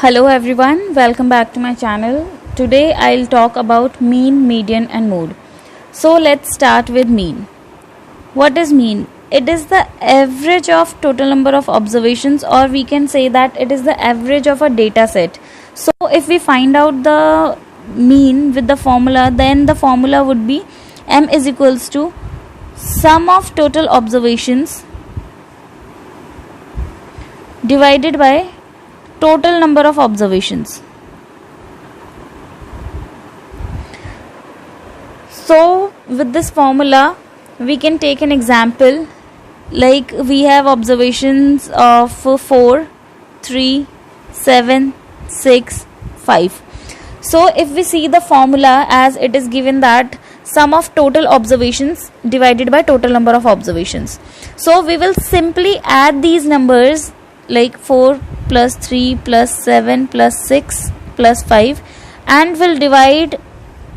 Hello everyone, welcome back to my channel. Today I'll talk about mean, median and mode. So let's start with mean. What is mean? It is the average of total number of observations, or we can say that it is the average of a data set. So if we find out the mean with the formula, then the formula would be m is equals to sum of total observations divided by total number of observations. So with this formula we can take an example, like we have observations of 4, 3, 7, 6, 5. So if we see the formula as it is given that sum of total observations divided by total number of observations. So we will simply add these numbers like 4 plus 3 plus 7 plus 6 plus 5 and will divide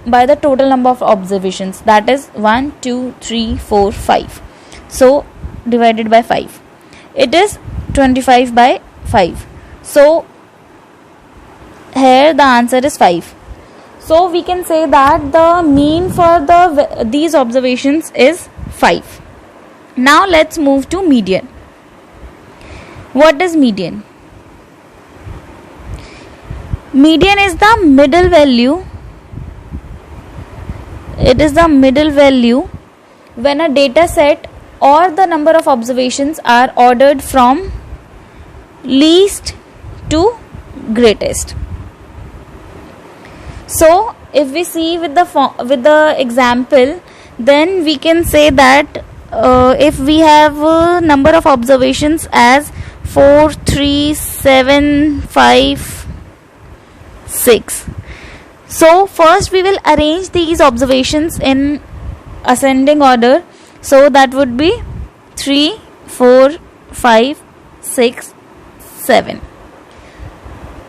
by the total number of observations, that is 1, 2, 3, 4, 5. So divided by 5, it is 25 by 5. So here the answer is 5. So we can say that the mean for these observations is 5. Now let's move to median. What is median? Median is the middle value. It is the middle value when a data set or the number of observations are ordered from least to greatest. So if we see with the example, then we can say that if we have a number of observations as 4, 3, 7, 5, 6. So first we will arrange these observations in ascending order. So that would be 3, 4, 5, 6, 7.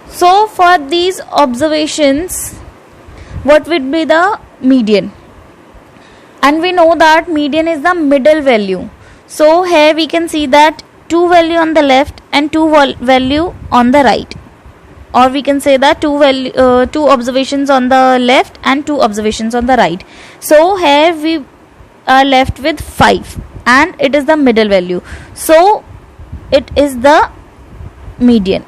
So for these observations, what would be the median? And we know that median is the middle value. So here we can see that 2 value on the left and 2 value on the right, or we can say that 2 observations on the left and 2 observations on the right. So here we are left with 5 and it is the middle value. So it is the median.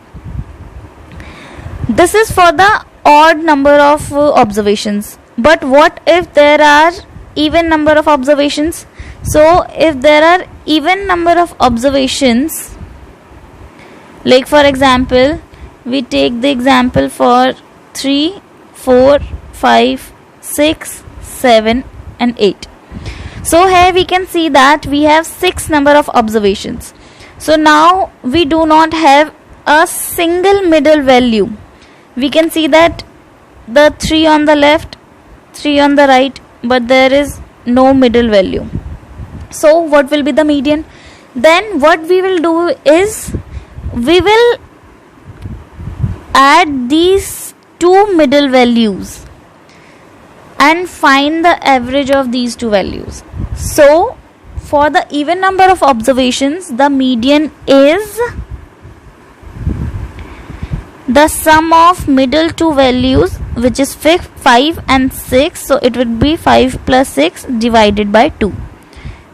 This is for the odd number of observations. But what if there are even number of observations? So if there are even number of observations, like for example, we take the example for 3, 4, 5, 6, 7 and 8. So here we can see that we have 6 number of observations. So now we do not have a single middle value. We can see that the 3 on the left, 3 on the right, but there is no middle value. So what will be the median? Then what we will do is we will add these 2 middle values and find the average of these 2 values. So for the even number of observations, the median is the sum of middle 2 values, which is 5 and 6. So it would be 5 plus 6 divided by 2.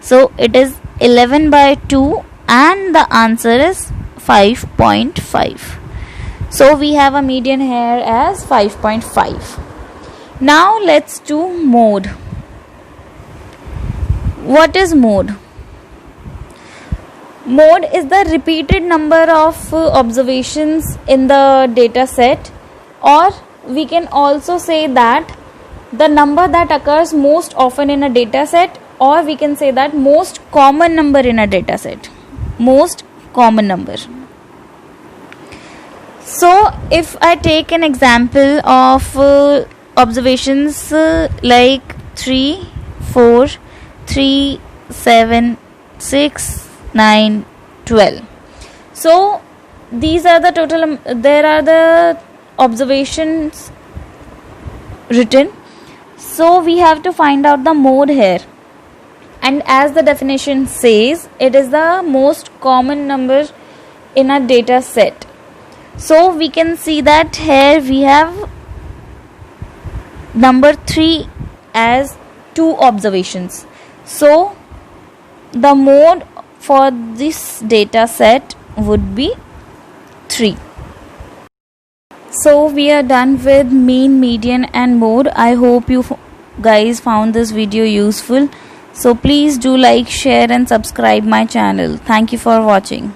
So it is 11 by 2 and the answer is 5.5. So we have a median here as 5.5. Now let's do mode. What is mode? Mode is the repeated number of observations in the data set, or we can also say that the number that occurs most often in a data set, or we can say that most common number in a data set. Most common number. So if I take an example of observations like 3, 4, 3, 7, 6, 9, 12. So these are the total, there are the observations written. So we have to find out the mode here. And as the definition says, it is the most common number in a data set. So we can see that here we have number 3 as 2 observations. So the mode for this data set would be 3. So we are done with mean, median and mode. I hope you guys found this video useful. So please do like, share and subscribe my channel. Thank you for watching.